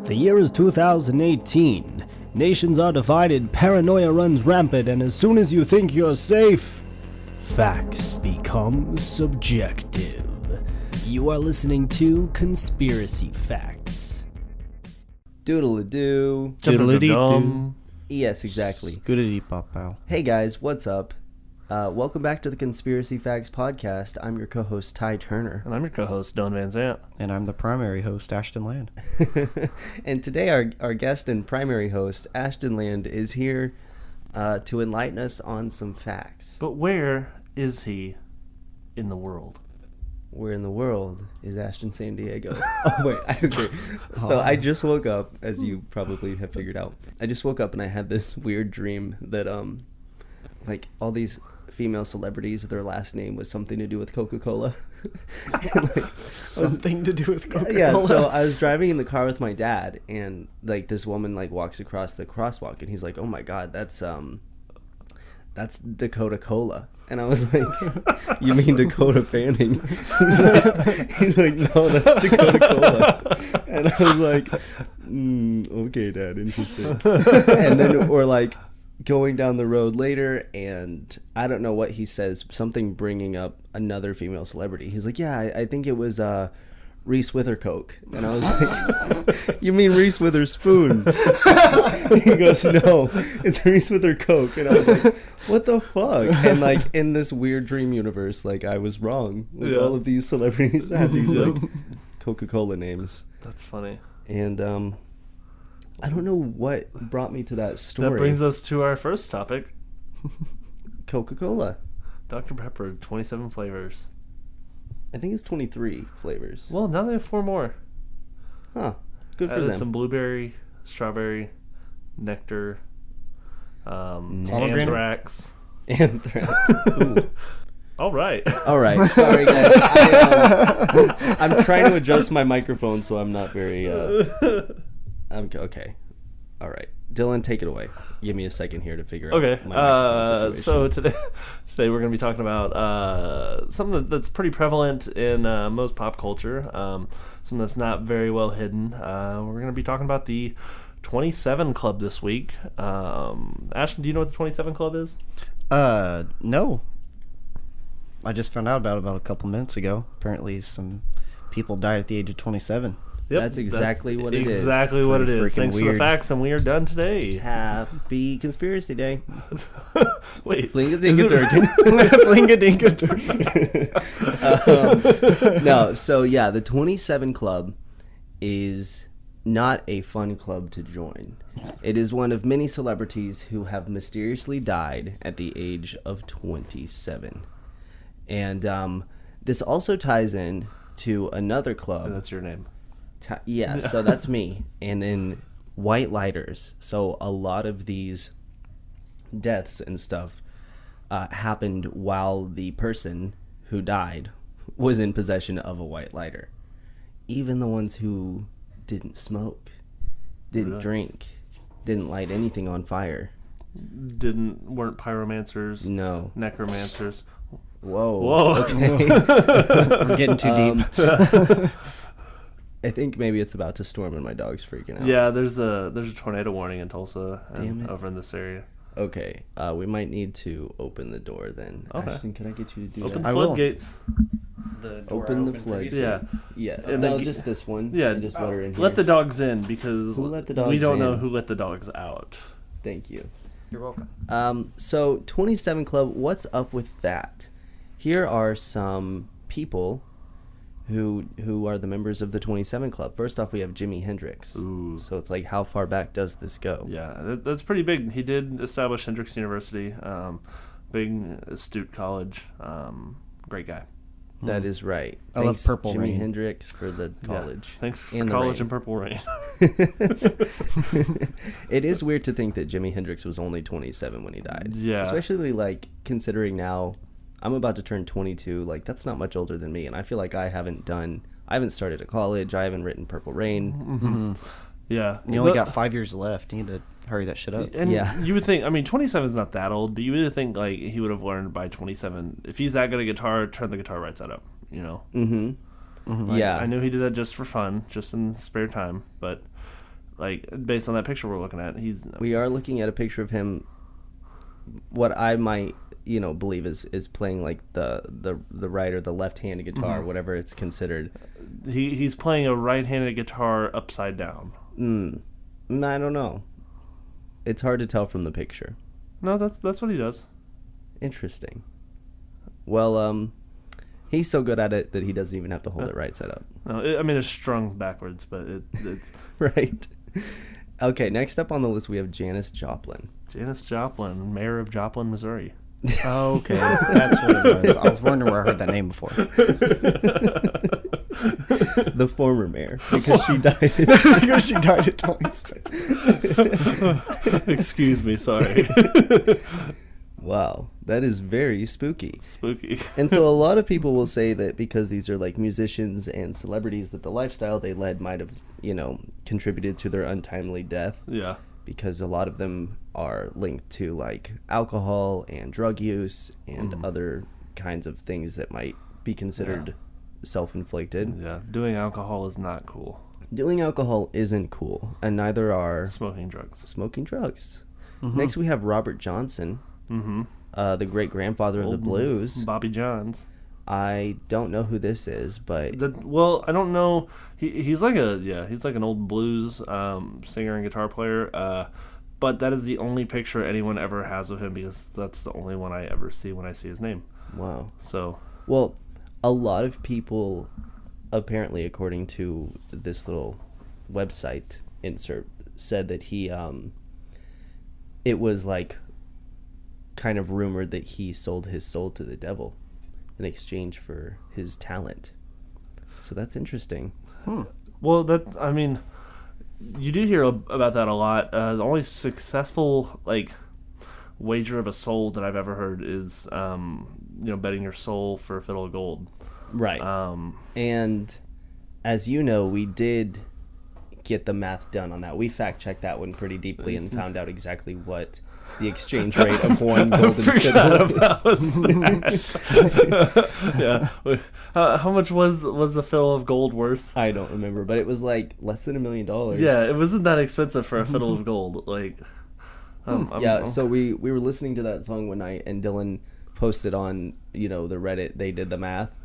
The year is 2018. Nations are divided, paranoia runs rampant, and as soon as you think you're safe, facts become subjective. You are listening to Conspiracy Facts. Doodle-a-doo. Doodle-a-dee-doo. Yes, exactly. Goodity-pop-pow. Hey guys, what's up? Welcome back to the Conspiracy Facts podcast. I'm your co-host, Ty Turner. And I'm your co-host, Don Van Zant. And I'm the primary host, Ashton Land. And today our guest and primary host, Ashton Land, is here to enlighten us on some facts. But where is he in the world? Where in the world is Ashton San Diego? Oh, wait. Okay. So I just woke up, as you probably have figured out. I just woke up and I had this weird dream that, like, all these female celebrities, their last name was something to do with Coca-Cola. Something to do with Coca-Cola? Yeah, so I was driving in the car with my dad, and, like, this woman, like, walks across the crosswalk, and he's like, oh, my God, that's Dakota Cola. And I was like, you mean Dakota Fanning? He's like, no, that's Dakota Cola. And I was like, okay, Dad, interesting. And then we're like going down the road later, and I don't know what he says, something bringing up another female celebrity. He's like, yeah, I think it was Reese Withercoke. And I was like, you mean Reese Witherspoon? He goes, no, it's Reese Withercoke. And I was like, what the fuck? And like in this weird dream universe, like I was wrong. Like all of these celebrities had these like Coca-Cola names. That's funny. And I don't know what brought me to that story. That brings us to our first topic. Coca-Cola. Dr. Pepper, 27 flavors. I think it's 23 flavors. Well, now they have 4 more. Huh. Good for Added them. some blueberry, strawberry, nectar, Pomegranate? anthrax. Anthrax. Ooh. All right. All right. Sorry, guys. I'm trying to adjust my microphone so I'm not very... I'm okay. All right. Dylan, take it away. Give me a second here to figure out Okay. my microphone situation. So today we're going to be talking about something that's pretty prevalent in most pop culture, something that's not very well hidden. We're going to be talking about the 27 Club this week. Ashton, do you know what the 27 Club is? No. I just found out about it a couple minutes ago. Apparently some people died at the age of 27. Yep, That's exactly what it is. Exactly what it Pretty is. freaking Thanks for the weird. facts, and we are done today. Happy Conspiracy Day. Wait. Flinga-dinga-durkin. No, so yeah, the 27 Club is not a fun club to join. It is one of many celebrities who have mysteriously died at the age of 27. And this also ties in to another club. And that's your name. Yeah, so that's me. And then white lighters. So a lot of these deaths and stuff happened while the person who died was in possession of a white lighter. Even the ones who didn't smoke, didn't drink, didn't light anything on fire. Weren't pyromancers. No. Necromancers. Whoa. Okay. We're getting too deep. I think maybe it's about to storm and my dog's freaking out. Yeah, there's a tornado warning in Tulsa Damn it. over in this area. Okay, we might need to open the door then. Okay. Ashton, can I get you to do Open that? the I will. floodgates. Open the floodgates. Yeah. Yeah, And no, then just this one. Yeah. And just let her in here. Let the dogs in because Who let the dogs we don't know in? who let the dogs out. Thank you. You're welcome. So 27 Club, what's up with that? Here are some people who are the members of the 27 Club. First off, we have Jimi Hendrix. Ooh. So it's like, how far back does this go? Yeah, that's pretty big. He did establish Hendrix University, big astute college. Great guy. That is right. I love Thanks, Purple Jimi Rain. Hendrix for the college. Yeah. Thanks for and the college rain. and Purple Rain. It is weird to think that Jimi Hendrix was only 27 when he died. Yeah. Especially like considering now I'm about to turn 22. Like that's not much older than me, and I feel like I haven't started a college. I haven't written Purple Rain. Mm-hmm. Yeah. You only got 5 years left. You need to hurry that shit up. And Yeah. you would think, I mean, 27 is not that old, but you would think like he would have learned by 27. If he's that good at guitar, turn the guitar right side up, you know? Mm-hmm. Yeah. I knew he did that just for fun, just in spare time. But like based on that picture we're looking at, We are looking at a picture of him. What I might, believe is playing like the right or the left-handed guitar, whatever it's considered. he's playing a right-handed guitar upside down. I don't know. It's hard to tell from the picture. No, that's what he does. Interesting. Well, he's so good at it that he doesn't even have to hold it right side up. No, it's strung backwards, but it's Right. Okay, next up on the list we have Janis Joplin. Janis Joplin, mayor of Joplin, Missouri. Oh, okay. That's what it was. I was wondering where I heard that name before. The former mayor, because she died. Because she died at 26. Excuse me, sorry. Wow, that is very spooky. Spooky. And so a lot of people will say that because these are like musicians and celebrities, that the lifestyle they led might have, contributed to their untimely death. Yeah. Because a lot of them are linked to like alcohol and drug use and other kinds of things that might be considered self-inflicted. Yeah, doing alcohol is not cool. Doing alcohol isn't cool, and neither are Smoking drugs. smoking drugs. Next we have Robert Johnson, the great-grandfather of the blues. Bobby Johns. I don't know who this is, but I don't know. He's like an old blues singer and guitar player. But that is the only picture anyone ever has of him, because that's the only one I ever see when I see his name. wow. So Well, a lot of people, apparently, according to this little website insert, said that he, it was like kind of rumored that he sold his soul to the devil in exchange for his talent. So that's interesting. well, you do hear about that a lot. The only successful wager of a soul that I've ever heard is betting your soul for a fiddle of gold. Right. And as you know, we did get the math done on that. We fact checked that one pretty deeply and found out exactly what the exchange rate of one golden fiddle is. Yeah. How much was a fiddle of gold worth? I don't remember, but it was like less than $1 million. Yeah, it wasn't that expensive for a fiddle of gold. So we were listening to that song one night, and Dylan posted on the Reddit. They did the math,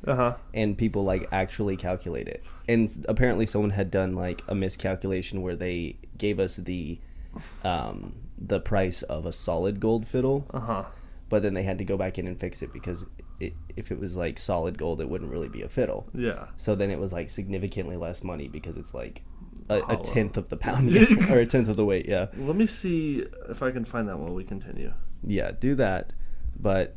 and people actually calculate it. And apparently, someone had done a miscalculation where they gave us the price of a solid gold fiddle, but then they had to go back in and fix it because if it was solid gold, it wouldn't really be a fiddle. Yeah. So then it was significantly less money because it's a tenth of the pound or a tenth of the weight. Yeah. Let me see if I can find that while we continue. Yeah, do that. But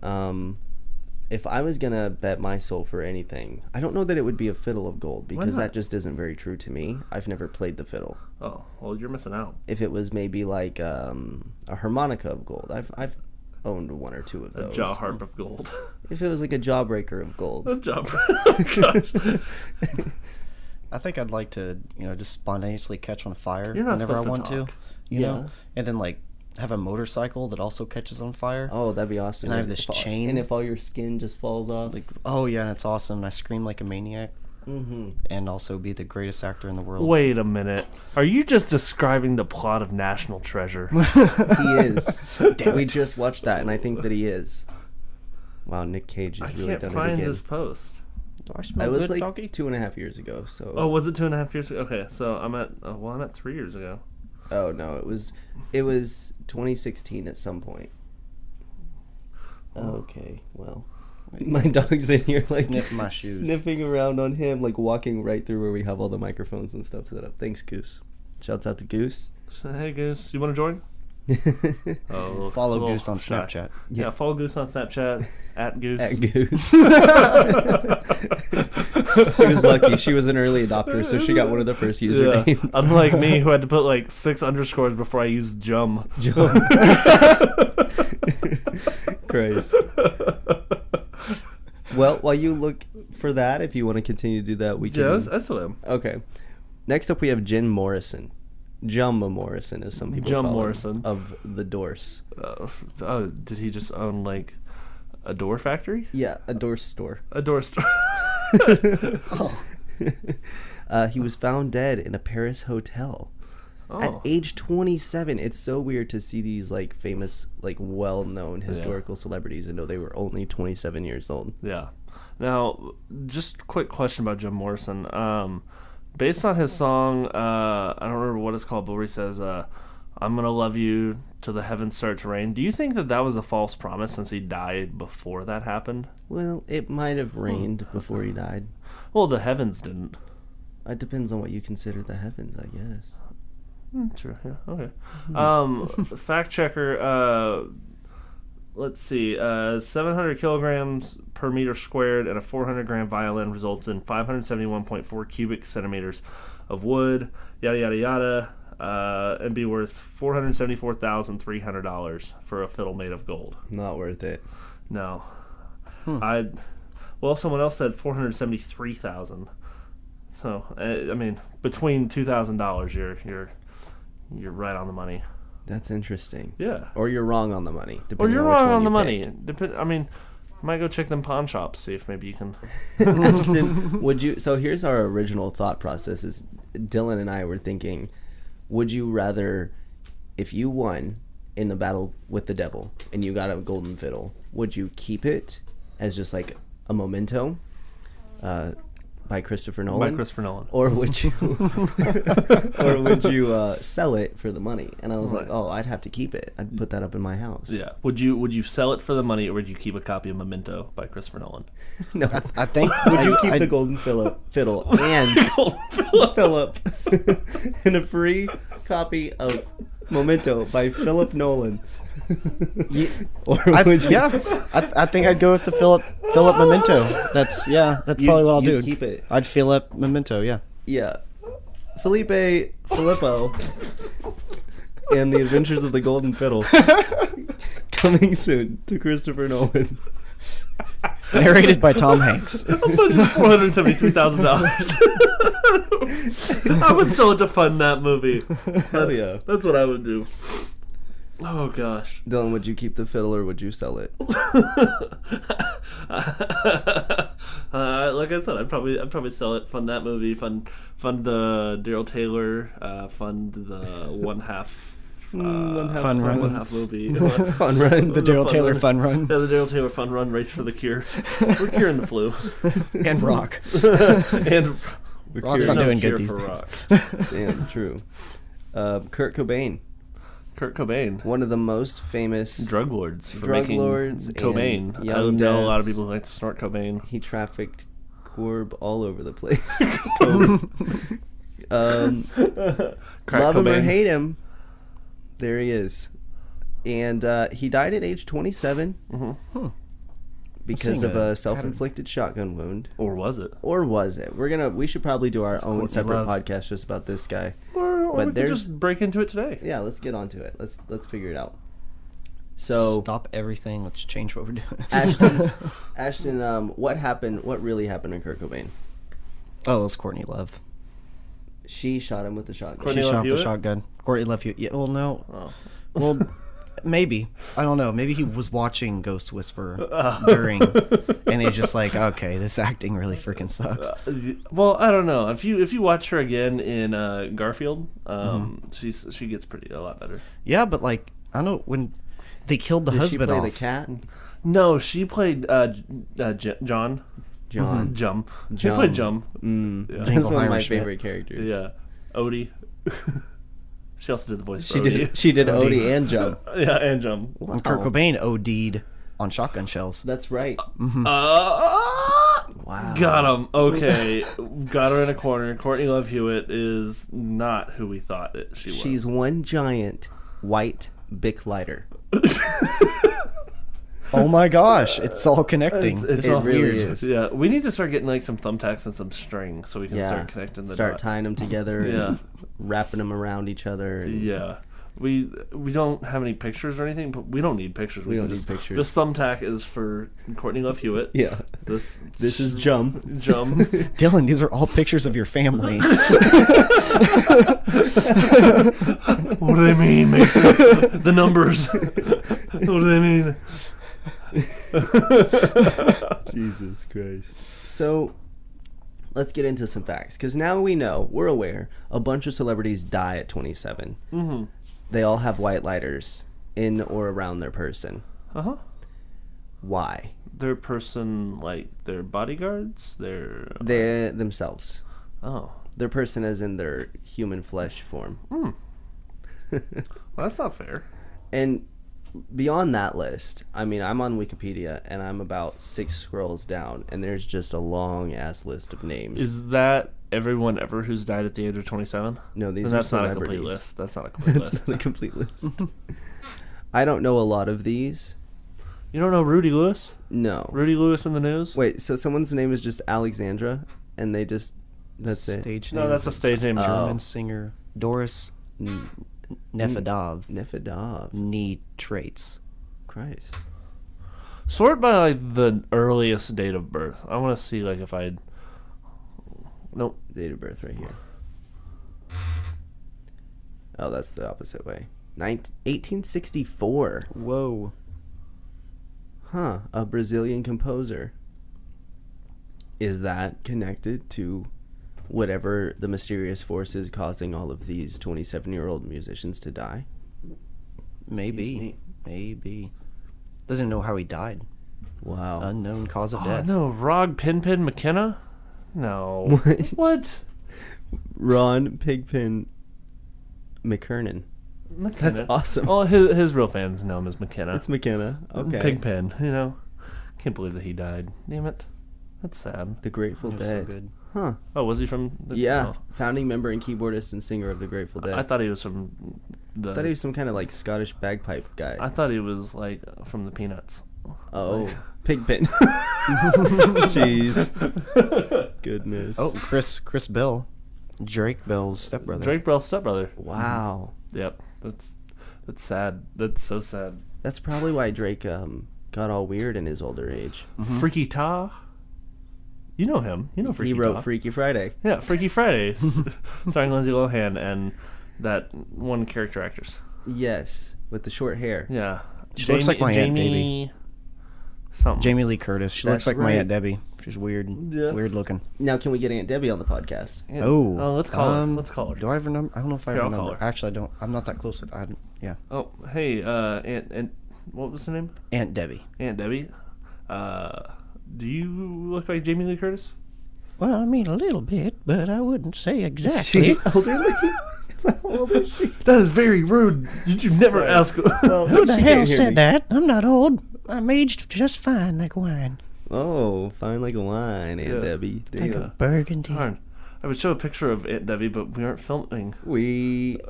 if I was gonna bet my soul for anything, I don't know that it would be a fiddle of gold, because that just isn't very true to me. I've never played the fiddle. Oh, well, you're missing out. If it was maybe a harmonica of gold, I've owned one or two of those. A jaw harp of gold. If it was a jawbreaker of gold. A gosh. I think I'd like to, just spontaneously catch on fire You're not whenever I supposed want to to, you know, and then have a motorcycle that also catches on fire. Oh, that'd be awesome. And I have this chain. And if all your skin just falls off. Oh yeah, and it's awesome. And I scream like a maniac. And also be the greatest actor in the world. Wait a minute. Are you just describing the plot of National Treasure? He is. We just watched that, and I think that he is. Wow, Nick Cage has really done it again. I can't find this post. Do I smell It was good, doggy? 2.5 years ago. So. Oh, was it 2.5 years ago? Okay, so I'm at 3 years ago. Oh no, it was 2016 at some point. Okay, well, my dog's in here Sniff my shoes. sniffing around on him, walking right through where we have all the microphones and stuff set up. Thanks, Goose. Shouts out to Goose. So, hey, Goose, you want to join? Oh, Follow little Goose on shy. Snapchat. Yeah, follow Goose on Snapchat at Goose. At Goose. She was lucky. She was an early adopter, so she got one of the first usernames. Yeah. Unlike me, who had to put 6 underscores before I used Jum. Christ. Well, while you look for that, if you want to continue to do that, we can. Yeah, I still am. Okay. Next up, we have Jim Morrison. Jumma Morrison, as some people call Morrison. him, of the Doors. Did he just own a door factory? Yeah, a door store. A door store. He was found dead in a Paris hotel. At age 27. It's so weird to see these like famous, like well-known historical celebrities and know they were only 27 years old. Yeah. Now, just quick question about Jim Morrison. Based on his song, I don't remember what it's called, but where he says, I'm going to love you till the heavens start to rain. Do you think that was a false promise since he died before that happened? Well, it might have rained before he died. Well, the heavens didn't. It depends on what you consider the heavens, I guess. True, yeah, okay. Fact checker, let's see, 700 kilograms per meter squared and a 400-gram violin results in 571.4 cubic centimeters of wood, yada, yada, yada, and be worth $474,300 for a fiddle made of gold. Not worth it. No. Someone else said $473,000. So, I mean, between $2,000, you're right on the money. That's interesting. Yeah. Or you're wrong on the money. Or you're wrong on the money. Pick. I mean, I might go check them pawn shops, see if maybe you can. Ashton, would you? So here's our original thought process: is Dylan and I were thinking, would you rather, if you won in the battle with the devil and you got a golden fiddle, would you keep it as just like a memento? By Christopher Nolan. Or would you sell it for the money? And I was like, I'd have to keep it. I'd put that up in my house. Yeah. Would you sell it for the money, or would you keep a copy of Memento by Christopher Nolan? No. I think. Would you keep the golden fiddle and Philip and a free copy of Memento by Philip Nolan? I think I'd go with the Philip Memento. That's probably what I'll do. Keep it. I'd Philip Memento. Yeah. Filippo and the Adventures of the Golden Fiddle coming soon to Christopher Nolan. Narrated by Tom Hanks. $473,000. I would sell it to fund that movie. Hell yeah. That's what I would do. Oh gosh. Dylan, would you keep the fiddle or would you sell it? Like I said, I'd probably sell it, fund that movie, fund the Daryl Taylor, fund the one half Fun Run. One half movie. Fun Run. The Daryl Taylor Fun Run. Yeah, the Daryl Taylor Fun Run, Race for the Cure. We're curing the flu. And rock. And Rock's not doing good these days. Rock. Damn, true. Kurt Cobain. One of the most famous drug lords for drug making lords Cobain. And I know a lot of people who like to snort Cobain. He trafficked Corb all over the place. Love him or hate him, there he is. And he died at age 27 because of a self-inflicted shotgun wound. Or was it? We should probably do our own separate podcast just about this guy. Or we could just break into it today. Yeah, let's get onto it. Let's figure it out. So stop everything. Let's change what we're doing. Ashton, what happened? What really happened to Kurt Cobain? Oh, it was Courtney Love. She shot him with the shotgun. She shot the shotgun. Courtney Love Hewitt. Yeah. Well, no. Oh. Well, maybe. I don't know. Maybe he was watching Ghost Whisperer during, and he's just like, okay, this acting really freaking sucks. Well, I don't know. If you watch her again in Garfield, she gets a lot better. Yeah, but like I don't know when they killed the husband. Did she play off. the cat? No, she played John. Jum. She played Jum. Yeah. That's one of my favorite characters. Yeah. Odie. She also did the voice for Odie. She did Odie and Jum. Yeah, and Jum. Wow. And Kurt Cobain OD'd on shotgun shells. That's right. Wow. Got him. Okay. Got her in a corner. Courtney Love Hewitt is not who we thought she was. She's one giant white Bic lighter. Oh my gosh, it's all connecting. It really is. Yeah, we need to start getting like some thumbtacks and some string so we can start connecting the dots. Tying them together and wrapping them around each other. Yeah. We don't have any pictures or anything, but we don't need pictures. We don't need pictures. This thumbtack is for Courtney Love Hewitt. Yeah. This is Jum. Dylan, these are all pictures of your family. What do they mean, Mason? The numbers. What do they mean? Jesus Christ. So let's get into some facts. Because now we're aware, a bunch of celebrities die at 27. Mm-hmm. They all have white lighters in or around their person. Uh-huh. Why? Their person, like their bodyguards? They're themselves. Oh. Their person as in their human flesh form. Well, that's not fair. And beyond that list, I mean, I'm on Wikipedia, and I'm about 6 scrolls down, and there's just a long-ass list of names. Is that everyone ever who's died at the age of 27? No, these Then are that's not a celebrities. complete list. That's not a complete That's list. not a complete list. I don't know a lot of these. You don't know Rudy Lewis? No. Rudy Lewis in the news? Wait, so someone's name is just Alexandra, and they just... That's it? Stage No, name that's a stage name. German singer Doris N- Nefedov. Nefedov. Knee traits. Christ. Sort by like the earliest date of birth. I want to see like if I'd. Nope. Date of birth right here. Oh, that's the opposite way. 1864. Whoa. Huh. A Brazilian composer. Is that connected to whatever the mysterious force is causing all of these 27-year-old musicians to die? Maybe. Maybe. Doesn't know how he died. Wow. Unknown cause of Oh, death. no, Rog Pinpin McKenna? No. What? What? Ron Pigpen McKernan. McKenna. That's awesome. Oh, his real fans know him as McKenna. It's McKenna. Okay. Pigpen, you know. Can't believe that he died. Damn it. That's sad. The Grateful That was Dead. so good. Huh. Oh, was he from the... Yeah. Oh. Founding member and keyboardist and singer of the Grateful Dead. I thought he was from the... I thought he was some kind of like Scottish bagpipe guy. I thought he was like from the Peanuts. Oh, Pigpen. Jeez. Goodness. Oh, Chris Bell. Drake Bell's stepbrother. Drake Bell's stepbrother. Wow. Yep. That's sad. That's so sad. That's probably why Drake got all weird in his older age. Freaky Ta. You know him. You know Freaky He wrote Ta. Freaky Friday. Yeah, Freaky Fridays. Starring Lindsay Lohan and that one character actress. Yes, with the short hair. Yeah. She looks like my Aunt Jamie something. Jamie Lee Curtis. She looks That's like my right. Aunt Debbie. She's weird. Yeah. Weird looking. Now, can we get Aunt Debbie on the podcast? Yeah. Oh. Let's call her. Let's call her. Do I have her number? I don't know if I have Here, her I'll call number. her. Actually, I don't. I'm not that close with her. Yeah. Oh, hey, Aunt, what was her name? Aunt Debbie. Aunt Debbie. Do you look like Jamie Lee Curtis? Well, I mean, a little bit, but I wouldn't say She elderly? How old is she? That is very rude. Did you never ask? Well, Who the she hell can't hear said me. that? I'm not old. I'm aged just fine like wine. Oh, fine like a wine, Aunt Yeah. Debbie. Like Damn. a burgundy. Darn. I would show a picture of Aunt Debbie, but we aren't filming.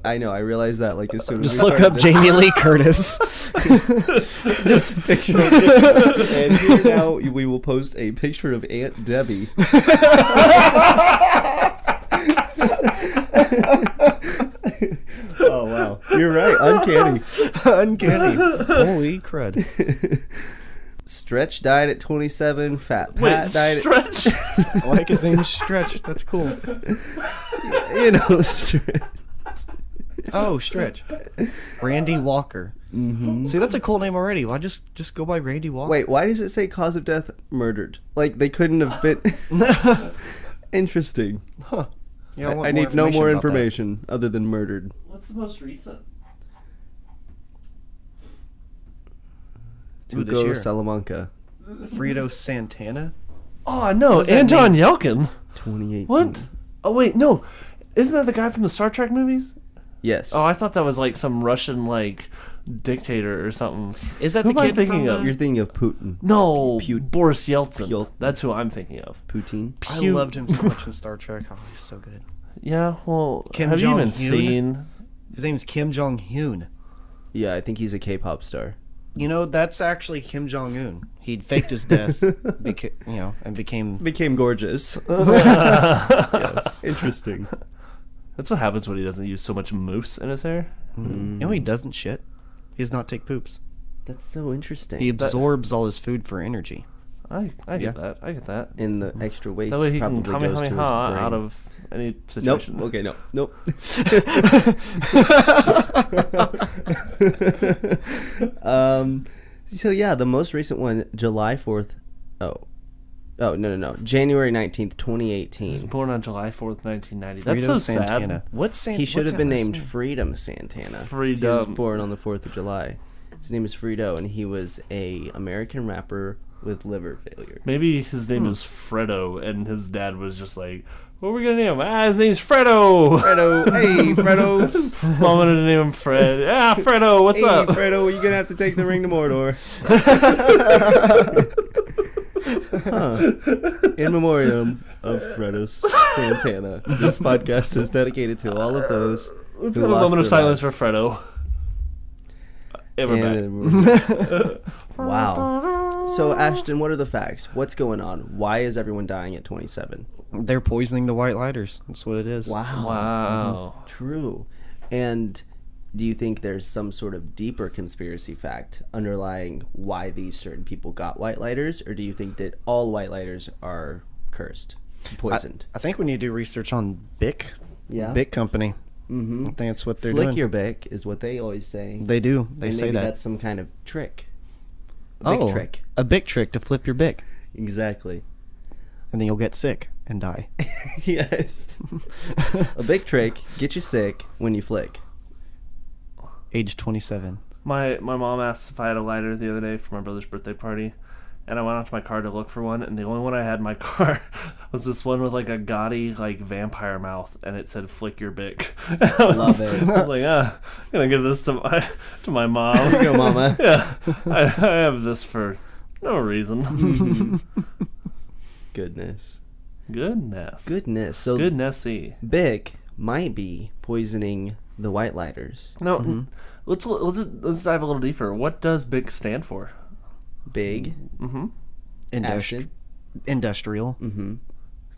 I know, I realized that like as soon as Just we look started up this. Jamie Lee Curtis. Just a picture of it. And here now we will post a picture of Aunt Debbie. Oh wow, you're right. Uncanny. Uncanny. Holy crud. Stretch died at 27. Fat Pat Wait, died. Stretch? I like his name Stretch. That's cool. Stretch. Oh, Stretch. Randy Walker. Mm-hmm. See, that's a cool name already. Why just go by Randy Walker? Wait, why does it say cause of death murdered? Like they couldn't have been. Interesting. Huh. Yeah, I need no more about that. information other than murdered. What's the most recent? Ooh, this Tuco year. Salamanca, Frito Santana? Oh, no. does that Anton mean? Yelkin. 2018. What? Oh, wait, no. Isn't that the guy from the Star Trek movies? Yes. Oh, I thought that was like some Russian, like, dictator or something. Is that Who the am I kid thinking from of? You're thinking of Putin. No, Pu- Boris Yeltsin. Yel- That's who I'm thinking of. Putin. I Pu- loved him so much in Star Trek. Oh, he's so good. Yeah, well, Kim have you even Jong-un? seen... His name's Kim Jong-un. Yeah, I think he's a K-pop star. You know, that's actually Kim Jong-un. He faked his death, and became... Became gorgeous. Yeah, interesting. That's what happens when he doesn't use so much mousse in his hair. You know, he doesn't shit. He does not take poops. That's so interesting. He absorbs all his food for energy. I Yeah. get that. I get that. And the extra waste That way he probably can goes to his brain. Kamehameha out of any Nope. situation. Okay, no. Nope. So yeah, the most recent one, July 4th. Oh. Oh, no. January 19th, He was 2018. born on July 4th, 1990. Freedom That's so Santana. sad. What's He should what's have been that last named name? Freedom Santana. He was Freedom. born on the 4th of July. His name is Fredo, and he was a American rapper with liver failure. Maybe his name is Fredo, and his dad was just like, what are we going to name him? His name's Fredo. Fredo, hey, Fredo. Mom wanted to name him Fred. Yeah, Fredo, what's Hey, up? Fredo, you're going to have to take the ring to Mordor. In memoriam of Fredo Santana, this podcast is dedicated to all of those Let's who have a lost moment of their silence lives. for Fredo. And we're back. And we're- wow. So, Ashton, what are the facts? What's going on? Why is everyone dying at 27? They're poisoning the white lighters. That's what it is. Wow. Wow. True. And do you think there's some sort of deeper conspiracy fact underlying why these certain people got white lighters? Or do you think that all white lighters are cursed, poisoned? I think we need to do research on Bic. Yeah. Bic Company. Mm-hmm. I think that's what they're Flick doing. your Bic is what they always say. They do. They And say maybe that. that's some kind of trick. A big trick. A Bic trick to flip your Bic. Exactly. And then you'll get sick and die. Yes. A big trick, get you sick when you flick. Age 27. My mom asked if I had a lighter the other day for my brother's birthday party, and I went out to my car to look for one, and the only one I had in my car was this one with like a gaudy like vampire mouth, and it said "Flick your Bic." Love it. I was like, I'm gonna give this to my mom. Here you go, mama. Yeah, I have this for no reason. Goodness. Goodness. So Goodnessy. Bic might be poisoning the white lighters. No, let's dive a little deeper. What does BIC stand for? Big. Action. Industrial. Mm-hmm.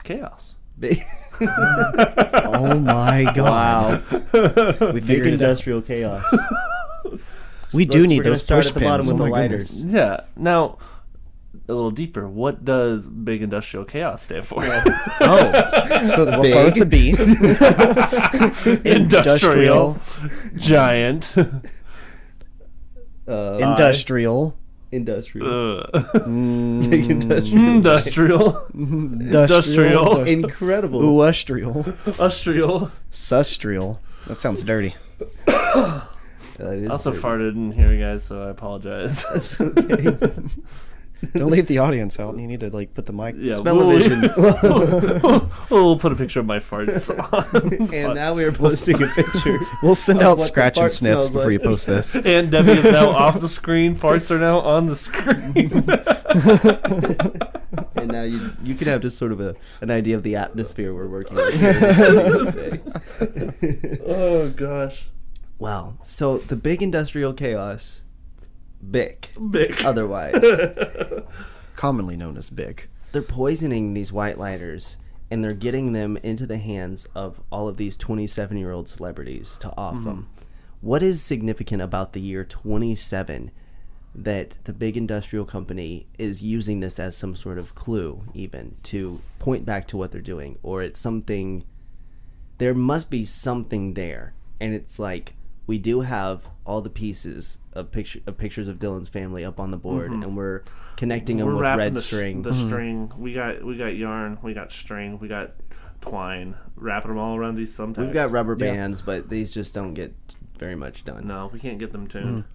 Chaos. Big. Oh my god. Wow. We Big figured it out. industrial chaos. We do We're need gonna those start push at the bottom pins. with Oh the my lighters. goodness. Yeah. Now, a little deeper. What does Big Industrial Chaos stand for? Oh. So we'll start with the B. Industrial. Giant. Industrial. Industrial. Uh, Big industrial. industrial. Industrial. Incredible. Ooustrial. Industrial. Sustrial. That sounds dirty. That is I also dirty. farted in here, guys, so I apologize. That's okay. Don't leave the audience out. You need to like put the mic. Yeah, Smell-o-vision. we'll put a picture of my farts on. And now we are posting a picture. We'll send of out what the scratch and fart sniffs smells before you like. post this. Aunt Debbie is now off the screen. Farts are now on the screen. And now you can have just sort of an idea of the atmosphere we're working with here in the studio today. Oh gosh. Wow. So the big industrial chaos, Bic, Big. otherwise, Commonly known as Bic. they're poisoning these white lighters and they're getting them into the hands of all of these 27-year-old celebrities to off them. What is significant about the year 27 that the big industrial company is using this as some sort of clue even to point back to what they're doing? Or it's something, there must be something there. And it's like, we do have all the pieces of pictures of Dylan's family up on the board, and we're connecting them with wrapping red the string. The string. We got yarn. We got string. We got twine. Wrapping them all around these thumbtacks. We've got rubber bands, but these just don't get very much done. No, we can't get them tuned.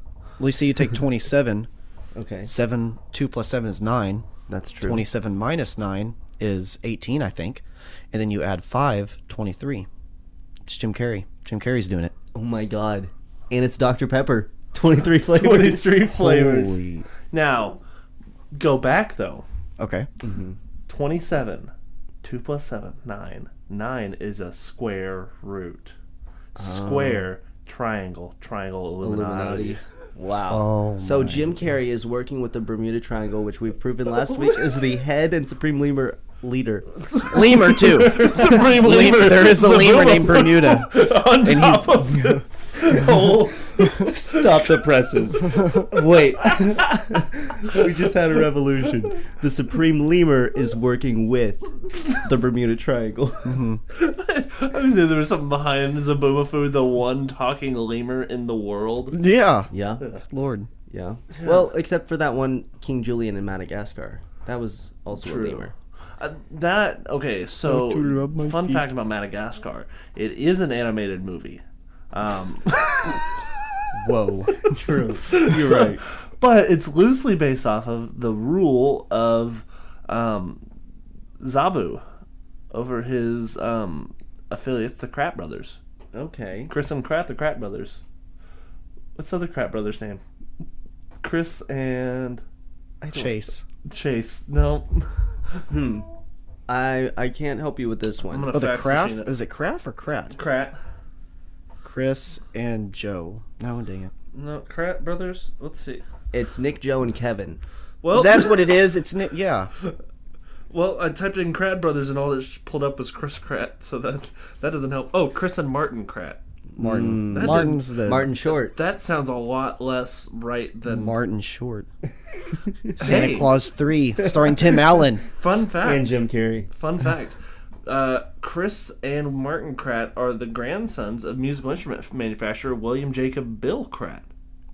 Well, you see, you take 27. Okay, 2 plus 7 is 9. that's true. 27 minus 9 is 18, I think. And then you add 5, 23. It's Jim Carrey. Jim Carrey's doing it. Oh my god. And it's Dr. Pepper. 23 flavors. 23 flavors. Holy. Now, go back though. Okay. 27. 2 plus 7. 9. 9 is a square root. Square, triangle, Illuminati. Wow. Oh So my Jim Carrey is working with the Bermuda Triangle, which we've proven last week is the head and supreme leader. Lemur, too. Supreme lemur. There is a lemur named Bermuda. On And top of this whole Stop the presses. Wait. We just had a revolution. The supreme lemur is working with the Bermuda Triangle. I was there was something behind Zaboomafoo, the one talking lemur in the world. Yeah. Yeah. Lord. Yeah. Well, except for that one King Julian in Madagascar. That was also True. a lemur. So to rub my fun feet. fact about Madagascar: it is an animated movie. Whoa. True. You're right. But it's loosely based off of the rule of Zabu over his affiliates, the Krat brothers. Okay. Chris and Krat, the Krat brothers. What's the other Krat brothers' name? Chris and Chase. Chase. No. I can't help you with this I'm one. gonna Oh, the fax Kraft? machine it. Is it Kraft or Krat? Krat. Chris and Joe. No, dang it. No, Krat brothers. Let's see. It's Nick, Joe, and Kevin. Well, That's what it is. It's yeah. Well, I typed in Krat brothers and all that pulled up was Chris Krat, so that doesn't help. Oh, Chris and Martin Krat. Martin. That Martin's the Martin Short. That sounds a lot less right than Martin Short. Santa Hey. Claus 3, starring Tim Allen. Fun fact. And Jim Carrey. Fun fact. Chris and Martin Krat are the grandsons of musical instrument manufacturer William Jacob Bill Krat.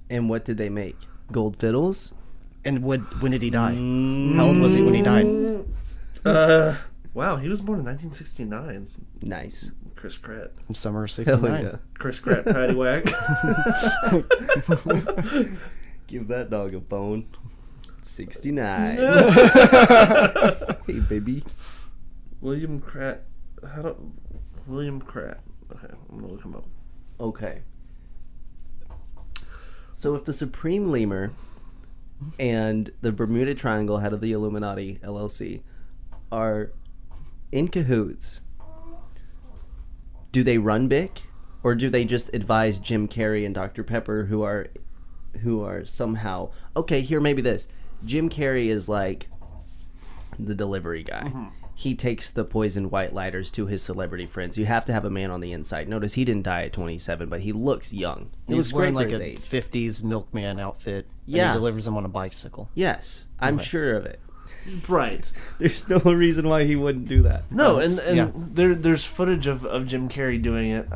And what did they make? Gold fiddles? And when did he die? How old was he when he died? Wow, he was born in 1969. Nice. Chris Krat. In summer of Hell 69. yeah. Chris Krat Paddywhack. Give that dog a bone. 69. Hey, baby. William Krat. William Krat. Okay, I'm gonna look him up. Okay. So if the Supreme Lemur and the Bermuda Triangle, head of the Illuminati LLC, are in cahoots, do they run BIC, or do they just advise Jim Carrey and Dr. Pepper, who are somehow okay? Here, maybe this. Jim Carrey is like the delivery guy. Mm-hmm. He takes the poisoned white lighters to his celebrity friends. You have to have a man on the inside. Notice he didn't die at 27, but he looks young. He looks He's great wearing for like his a age. 50s milkman outfit. Yeah. And he delivers them on a bicycle. Yes, I'm Okay. sure of it. Right. There's no reason why he wouldn't do that. No, and yeah. there's footage of Jim Carrey doing it.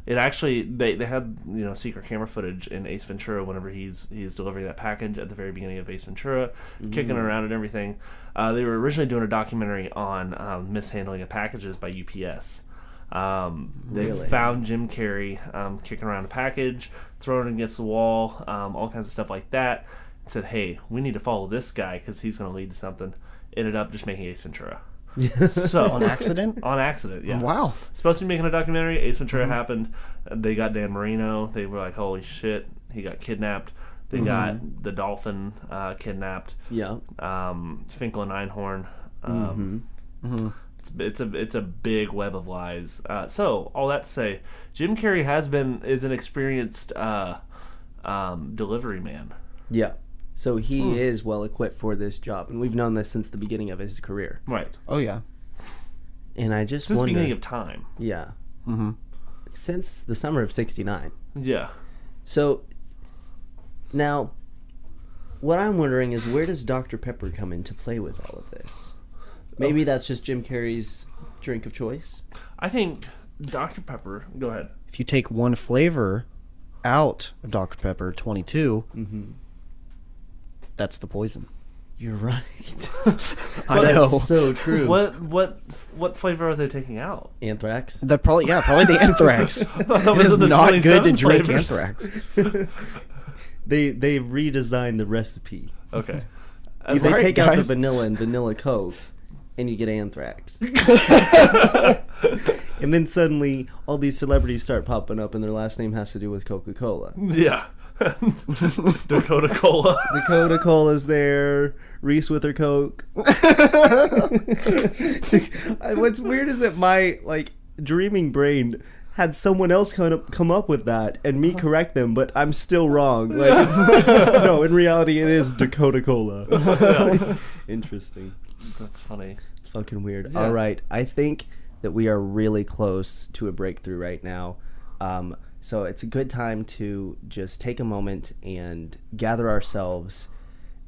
It actually they had secret camera footage in Ace Ventura whenever he's delivering that package at the very beginning of Ace Ventura, kicking around and everything. They were originally doing a documentary on mishandling of packages by UPS. They Really? found Jim Carrey kicking around a package, throwing it against the wall, all kinds of stuff like that. And said, "Hey, we need to follow this guy because he's going to lead to something." Ended up just making Ace Ventura. So On accident? on accident, yeah. Wow. Supposed to be making a documentary. Ace Ventura happened. They got Dan Marino. They were like, "Holy shit!" He got kidnapped. They got the dolphin kidnapped. Yeah. Finkel and Einhorn. It's a big web of lies. So all that to say, Jim Carrey is an experienced delivery man. Yeah. So he is well equipped for this job, and we've known this since the beginning of his career. Right. Oh, yeah. And I just Since the wonder, beginning of time. yeah, since the summer of '69. Yeah. So now, what I'm wondering is, where does Dr. Pepper come into play with all of this? Maybe that's just Jim Carrey's drink of choice. I think Dr. Pepper. Go ahead. If you take one flavor out of Dr. Pepper, 22, that's the poison. You're right. I know. That's so true. What flavor are they taking out? Anthrax. That probably the anthrax. That It was is the not good to 27 drink flavors. anthrax. They redesigned the recipe. Okay. They Right, take out the guys. vanilla and vanilla Coke, and you get anthrax. And then suddenly, all these celebrities start popping up, and their last name has to do with Coca-Cola. Yeah. Dakota Cola. Dakota Cola's there. Reese with her Coke. What's weird is that my dreaming brain had someone else come up with that and me correct them, but I'm still wrong. No, in reality, it is Dakota Cola. Interesting. That's funny. It's fucking weird. Yeah. All right, I think that we are really close to a breakthrough right now. So it's a good time to just take a moment and gather ourselves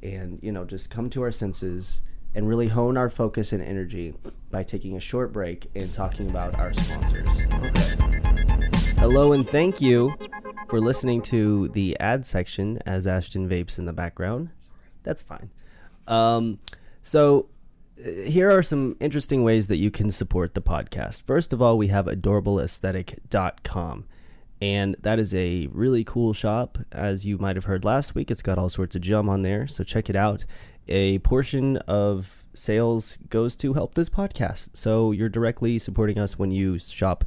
and, just come to our senses and really hone our focus and energy by taking a short break and talking about our sponsors. Hello and thank you for listening to the ad section as Ashton vapes in the background. That's fine. So here are some interesting ways that you can support the podcast. First of all, we have adorableaesthetic.com. And that is a really cool shop. As you might have heard last week, it's got all sorts of jam on there. So check it out. A portion of sales goes to help this podcast. So you're directly supporting us when you shop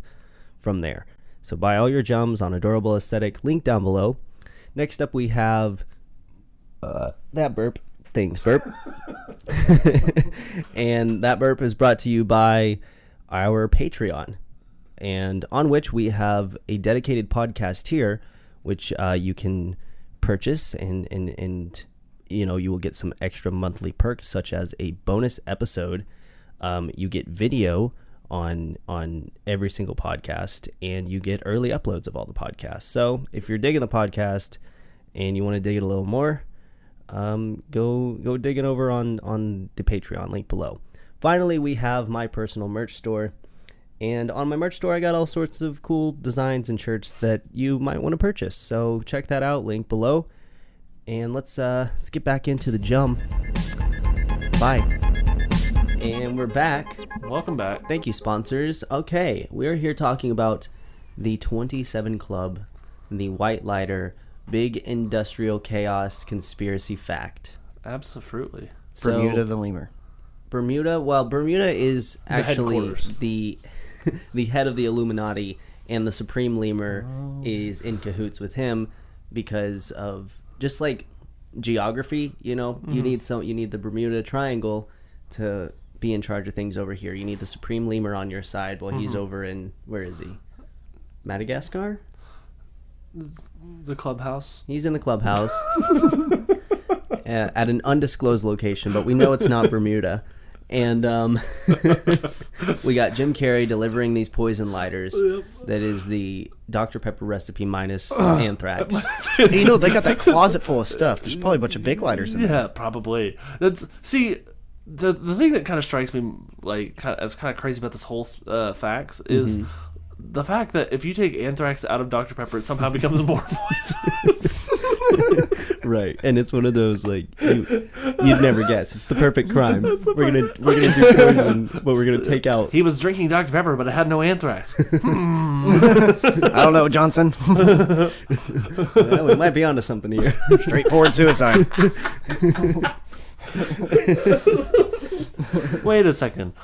from there. So buy all your jums on Adorable Aesthetic, link down below. Next up, we have that burp. Thanks, burp. And that burp is brought to you by our Patreon, and on which we have a dedicated podcast tier, which you can purchase, and you know, you will get some extra monthly perks, such as a bonus episode. You get video on every single podcast, and you get early uploads of all the podcasts. So if you're digging the podcast and you want to dig it a little more, go dig it over on the Patreon link below. Finally, we have my personal merch store. And on my merch store, I got all sorts of cool designs and shirts that you might want to purchase. So check that out, link below. And let's get back into the jump. Bye. And we're back. Welcome back. Thank you, sponsors. Okay, we're here talking about the 27 Club, the White Lighter, Big Industrial Chaos Conspiracy Fact. Absolutely. So, Bermuda the lemur. Bermuda is actually headquarters. the head of the Illuminati, and the Supreme Lemur is in cahoots with him because of just like geography. You know, you need the Bermuda Triangle to be in charge of things over here. You need the Supreme Lemur on your side while he's over in, where is he? Madagascar? The clubhouse. He's in the clubhouse at an undisclosed location, but we know it's not Bermuda. And we got Jim Carrey delivering these poison lighters. That is the Dr. Pepper recipe minus anthrax. You know, they got that closet full of stuff. There's probably a bunch of big lighters in there. Yeah, probably. The thing that kind of strikes me as kind of crazy about this whole facts is the fact that if you take anthrax out of Dr. Pepper, it somehow becomes more poisonous. Right, and it's one of those like you'd never guess. It's the perfect crime. We're gonna do poison, but we're gonna take out. He was drinking Dr. Pepper, but it had no anthrax. I don't know, Johnson. Well, we might be onto something here. Straightforward suicide. Wait a second.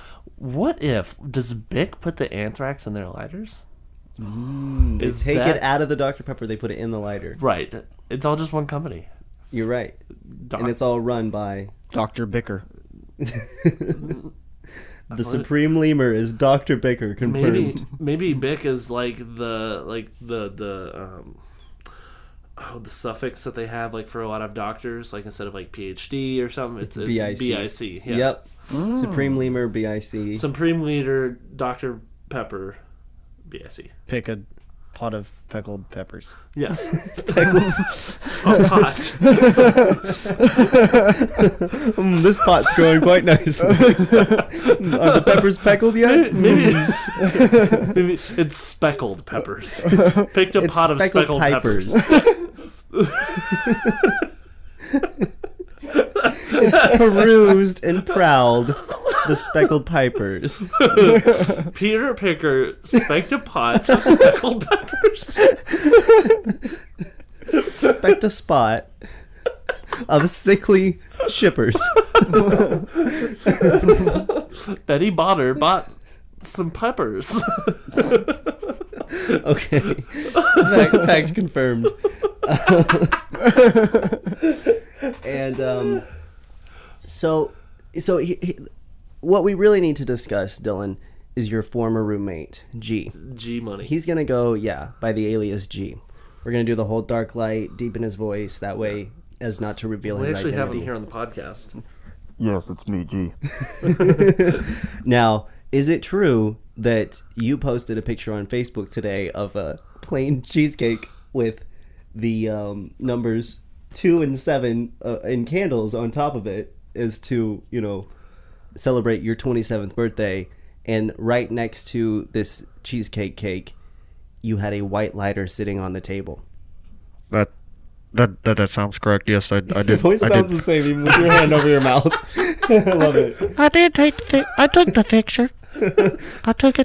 Does Bic put the anthrax in their lighters? They take it out of the Dr. Pepper. They put it in the lighter. Right. It's all just one company. You're right, and it's all run by Dr. Bicker. the Supreme Lemur is Dr. Bicker, confirmed. Maybe Bic is like the suffix that they have like for a lot of doctors, like instead of like PhD or something, it's BIC. BIC. Yeah. Yep. Supreme Lemur, BIC. Supreme Leader Dr. Pepper, BIC. Pick a pot of pickled peppers. Yes. Pickled. A pot. This pot's growing quite nicely. Are the peppers pickled yet? Maybe it's speckled peppers. Picked a pot of speckled peppers. It's perused and prowled the speckled pipers. Peter Picker specked a pot of speckled peppers. Specked a spot of sickly shippers. Betty Botter bought some peppers. Okay. Fact confirmed. And so what we really need to discuss, Dylan, is your former roommate, G. G Money. He's gonna go, by the alias G. We're gonna do the whole dark light, deepen his voice, that way as not to reveal We his actually identity. have him here on the podcast. Yes, it's me, G. Now, is it true that you posted a picture on Facebook today of a plain cheesecake with the numbers 2 and 7 in candles on top of it, is to, celebrate your 27th birthday, and right next to this cheesecake cake, you had a white lighter sitting on the table? That sounds correct. Yes, I did. Your voice sounds the same, even with your hand over your mouth. I love it. I did take I took the picture. I took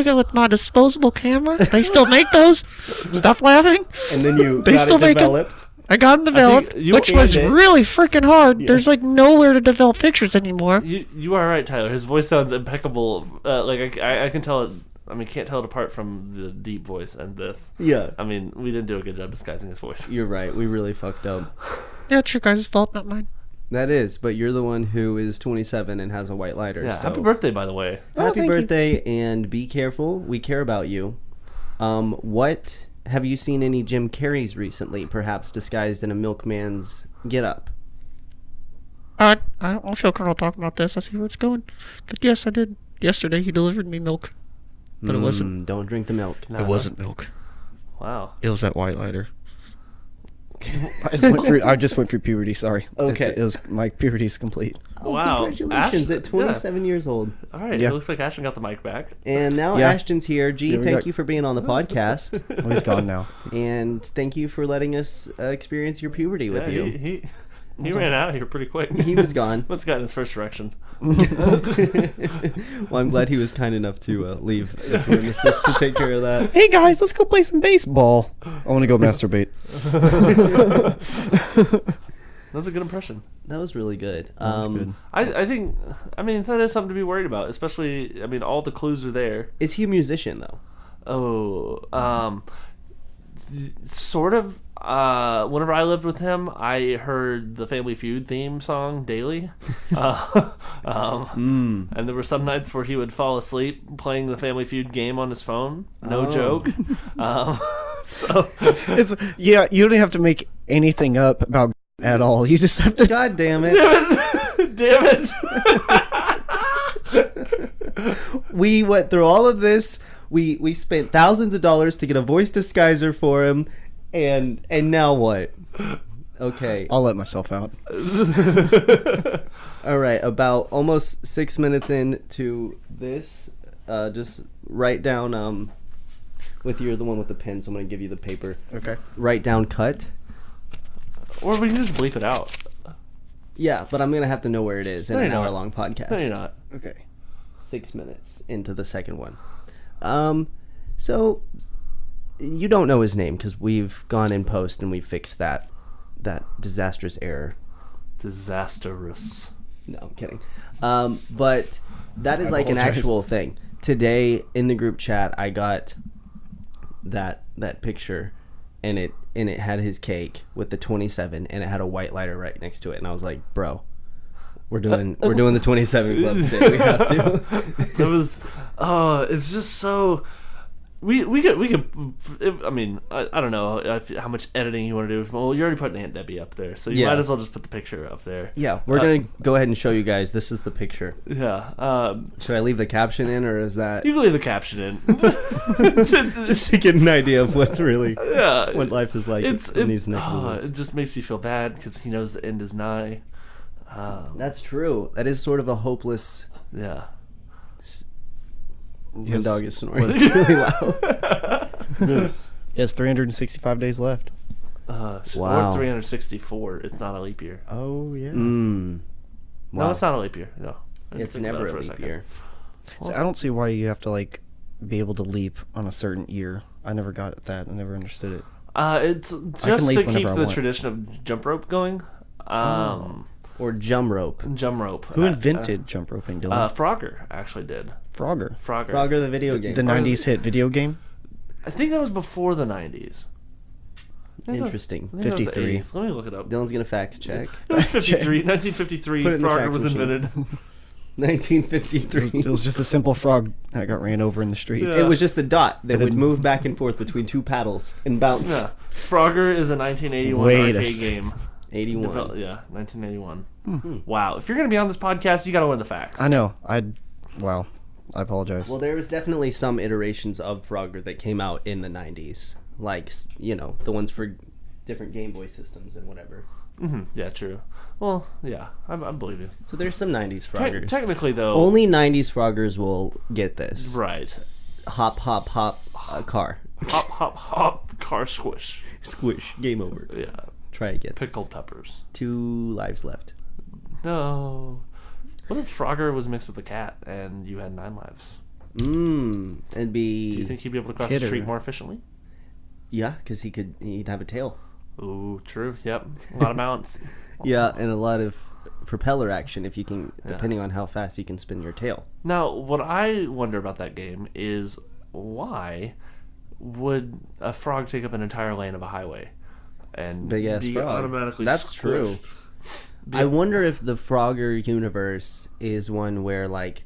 it with my disposable camera. They still make those. Stop laughing. And then you They got still it make 'em. developed. I got them developed, you which was scanned it. really freaking hard. There's like nowhere to develop pictures anymore. You are right, Tyler. His voice sounds impeccable. Like I can tell it. I mean, can't tell it apart from the deep voice and this. Yeah. I mean, we didn't do a good job disguising his voice. You're right. We really fucked up. Yeah, it's your guys' fault, not mine. That is, but you're the one who is 27 and has a white lighter. Yeah. So. Happy birthday, by the way. Oh, Happy thank you. birthday, and be careful. We care about you. What have you seen any Jim Carreys recently, perhaps disguised in a milkman's getup? I don't feel comfortable talking about this. I see where it's going. But yes, I did. Yesterday, he delivered me milk. But it wasn't. Don't drink the milk. No, It wasn't milk. Wow. It was that white lighter. I just went through puberty. Sorry. Okay. It was my puberty's complete. Wow. Congratulations Ash- at 27 years old. All right. Yeah. It looks like Ashton got the mic back. And now Yeah. Ashton's here. G, Yeah, we thank got- you for being on the podcast. Well, he's gone now. And thank you for letting us experience your puberty with Yeah, you. He ran out of here pretty quick. He was gone. Must have gotten his first erection. Well, I'm glad he was kind enough to leave the premises to take care of that. Hey guys, let's go play some baseball. I want to go masturbate. That was a good impression. That was really good. That was good. I think, I mean, that is something to be worried about, especially, I mean, all the clues are there. Is he a musician, though? Sort of. Whenever I lived with him, I heard the Family Feud theme song daily. And there were some nights where he would fall asleep playing the Family Feud game on his phone. No joke. So It's yeah. You don't have to make anything up about at all. You just have to. God damn it. damn it. We went through all of this. We spent thousands of dollars to get a voice disguiser for him. And now what? Okay. I'll let myself out. All right. About almost 6 minutes into this, just write down. With you're the one with the pen, so I'm gonna give you the paper. Okay. Write down cut. Or we can just bleep it out. Yeah, but I'm gonna have to know where it is in No, an you're not. hour-long podcast. No, you're not. Okay. 6 minutes into the second one. So you don't know his name because we've gone in post and we fixed that disastrous error. Disastrous. No, I'm kidding. But that is I like an apologize. actual thing. Today in the group chat, I got that picture, and it had his cake with the 27, and it had a white lighter right next to it, and I was like, bro. We're doing the 27 club today. We have to. It was, it's just so. We could. I mean, I don't know how much editing you want to do. Well, you're already putting Aunt Debbie up there, so you Yeah. might as well just put the picture up there. Yeah, we're gonna go ahead and show you guys. This is the picture. Yeah. Should I leave the caption in, or is that You can leave the caption in. just to get an idea of what's really yeah. what life is like in these neck movements? It just makes me feel bad because he knows the end is nigh. That's true. That is sort of a hopeless. Yeah. My dog is snoring really loud. It's 365 days left. Wow. Or 364. It's not a leap year. Oh yeah. Mm. No, Wow. it's not a leap year. No. I didn't It's think about never it a for leap second. year. So I don't see why you have to like be able to leap on a certain year. I never got that. I never understood it. It's just leap to keep whenever I the want. tradition of jump rope going. Or jump rope. Jump rope. Who invented jump roping, Dylan? Frogger actually did. Frogger. Frogger the video game. The 90s hit video game? I think that was before the 90s. Interesting. I think that was 53. 80s. Let me look it up. Dylan's gonna fact check. It was 53. 1953. Put it in the Frogger fax was machine. invented. 1953. It was just a simple frog that got ran over in the street. Yeah. It was just a dot that And would then- move back and forth between two paddles and bounce. Yeah. Frogger is a 1981 Wait a arcade sec- game. 81. Yeah, 1981. Wow. If you're going to be on this podcast, you got to learn the facts. I know. Wow. I apologize. Well, there was definitely some iterations of Frogger that came out in the 90s. Like, the ones for different Game Boy systems and whatever. Yeah, true. Well, yeah, I believe you. So there's some 90s Froggers. Technically, though. Only 90s Froggers will get this. Right. Hop, hop, hop, car. Hop, hop, hop, car squish. Squish. Game over. Yeah. Try again. Pickled peppers. 2 lives left. No. What if Frogger was mixed with a cat and you had 9 lives? It'd be. Do you think he'd be able to cross Kidder. the street more efficiently? Yeah, because he'd have a tail. Ooh, true. Yep. A lot of balance. Yeah, and a lot of propeller action if you can, depending on how fast you can spin your tail. Now, what I wonder about that game is why would a frog take up an entire lane of a highway and Big ass be frog. automatically That's squished? true. I wonder if the Frogger universe is one where like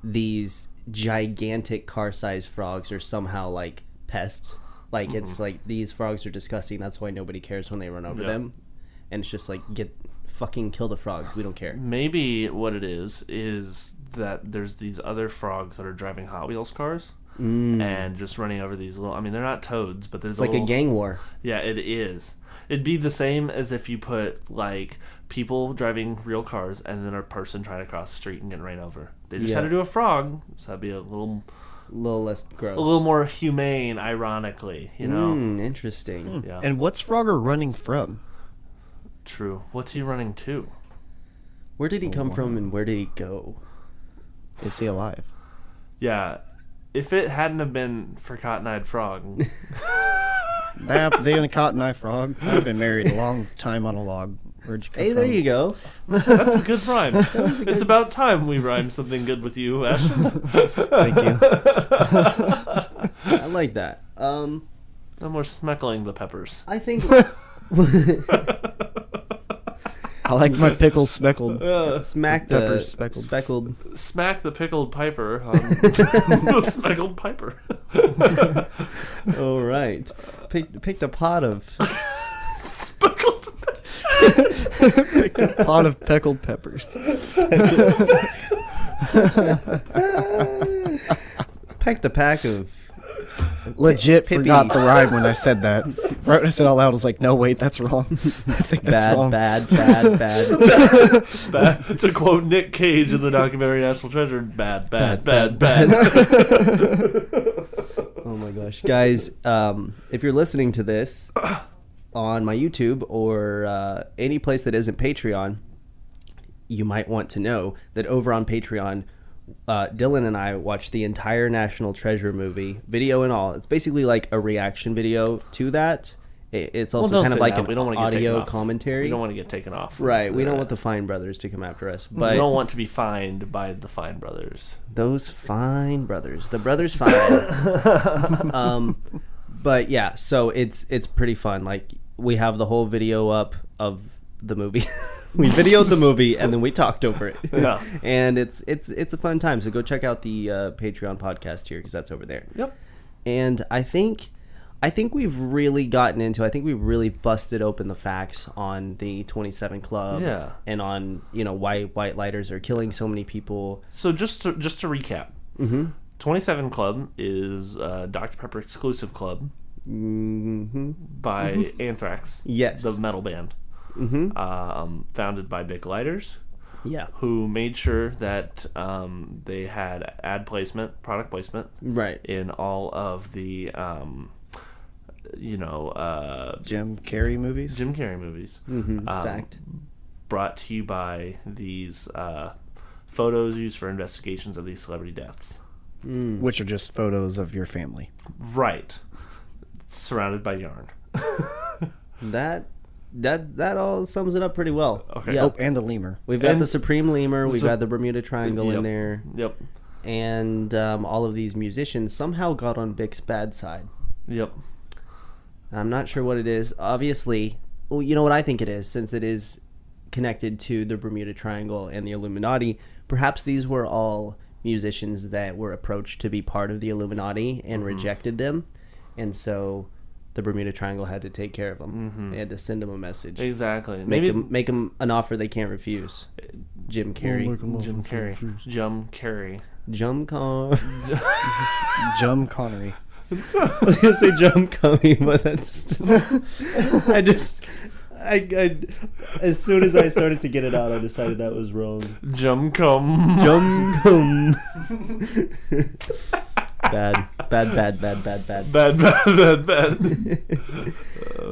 these gigantic car-sized frogs are somehow like pests. Like it's like these frogs are disgusting. That's why nobody cares when they run over them. And it's just like fucking kill the frogs. We don't care. Maybe what it is that there's these other frogs that are driving Hot Wheels cars and just running over these little. I mean, they're not toads, but there's It's like a gang war. Yeah, it is. It'd be the same as if you put like people driving real cars and then a person trying to cross the street and getting ran over. They just had to do a frog, so that'd be a little Less gross. a little more humane, ironically. You know. Interesting. Yeah. And what's Frogger running from? True. What's he running to? Where did he come from and where did he go? Is he alive? Yeah. If it hadn't have been for Cotton Eyed Frog, Damn, Cotton Eye Frog. I've been married a long time on a log. Where'd you come Hey, from? there you go. that's a good rhyme. It's about time we rhyme something good with you, Ashton. Thank you. I like that. No more smeckling the peppers. I think I like my pickles speckled. smack Peppers the speckled. Smack the pickled piper on the speckled piper. All right. Picked a pot of Speckled Pot of pickled peppers. Packed a pack of Legit Pippi. forgot the rhyme when I said that. Right when I said it out loud, I was like, no, wait, that's wrong. I think that's wrong. bad. To quote Nick Cage in the documentary National Treasure, bad. Oh my gosh, guys! If you're listening to this on my YouTube or any place that isn't Patreon, you might want to know that over on Patreon, Dylan and I watched the entire National Treasure movie, video and all. It's basically like a reaction video to that. It's also don't kind of say like that. an We don't wanna get taken audio off. commentary. We don't want to get taken off. Right, we don't Yeah. want the Fine Brothers to come after us. We But don't want to be fined by the Fine Brothers. those Fine Brothers, the Brothers Fine. But yeah, so it's pretty fun. Like we have the whole video up of the movie. We videoed the movie and then we talked over it. Yeah. And it's a fun time. So go check out the Patreon podcast here because that's over there. Yep. And I think we've really gotten into. I think we really busted open the facts on the 27 Club. Yeah. And on why white lighters are killing so many people. So just to recap, 27 Club is a Dr. Pepper exclusive club by Anthrax. Yes. The metal band. Founded by Bic Lighters, Yeah. who made sure that they had product placement, Right. in all of the Jim Carrey movies? Jim Carrey movies. Fact. Brought to you by these photos used for investigations of these celebrity deaths. Which are just photos of your family. Right. Surrounded by yarn. That all sums it up pretty well. Okay. Yeah. Oh, and the lemur. We've got And the Supreme Lemur. We've got the Bermuda Triangle Yep. in there. Yep. And all of these musicians somehow got on Bic's bad side. Yep. I'm not sure what it is. Obviously, well, you know what I think it is, since it is connected to the Bermuda Triangle and the Illuminati. Perhaps these were all musicians that were approached to be part of the Illuminati and rejected them. And so the Bermuda Triangle had to take care of them. They had to send them a message. Exactly. Make them an offer they can't refuse. Jim Carrey. Jim Carrey. Jim Carrey. Jum Con. Jum Connery. I was gonna say Jum Cummy, but that's just. I as soon as I started to get it out, I decided that was wrong. Jum cum. Jum Cum. Bad. Bad.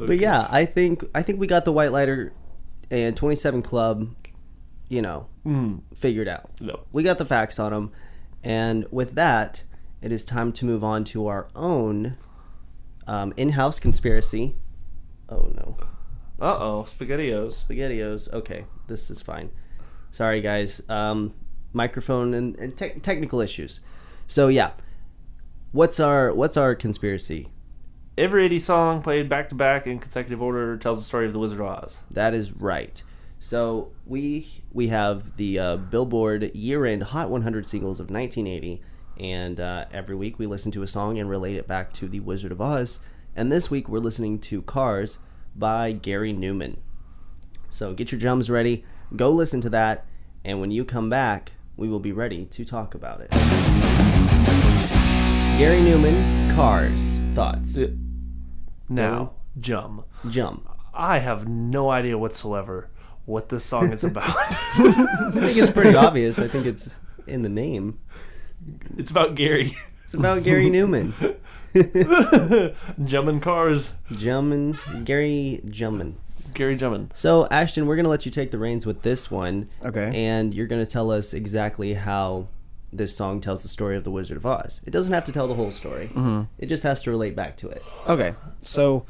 But yeah, I think we got the White Lighter and 27 Club figured out. No. We got the facts on them. And with that, it is time to move on to our own in-house conspiracy. Oh, no. Uh-oh, SpaghettiOs. Okay, this is fine. Sorry, guys. Microphone and technical issues. So, yeah. What's our conspiracy? Every 80s song played back-to-back in consecutive order tells the story of the Wizard of Oz. That is right. So we have the Billboard year-end Hot 100 singles of 1980, and every week we listen to a song and relate it back to the Wizard of Oz. And this week we're listening to Cars by Gary Newman. So get your drums ready, go listen to that, and when you come back, we will be ready to talk about it. Gary Newman, Cars. Thoughts? Now, Jum. I have no idea whatsoever what this song is about. I think it's pretty obvious. I think it's in the name. It's about Gary. It's about Gary Newman. Jummin' cars. Gary Jummin. Gary Jummin. So, Ashton, we're going to let you take the reins with this one. Okay. And you're going to tell us exactly how this song tells the story of the Wizard of Oz. It doesn't have to tell the whole story. Mm-hmm. It just has to relate back to it. Okay. So,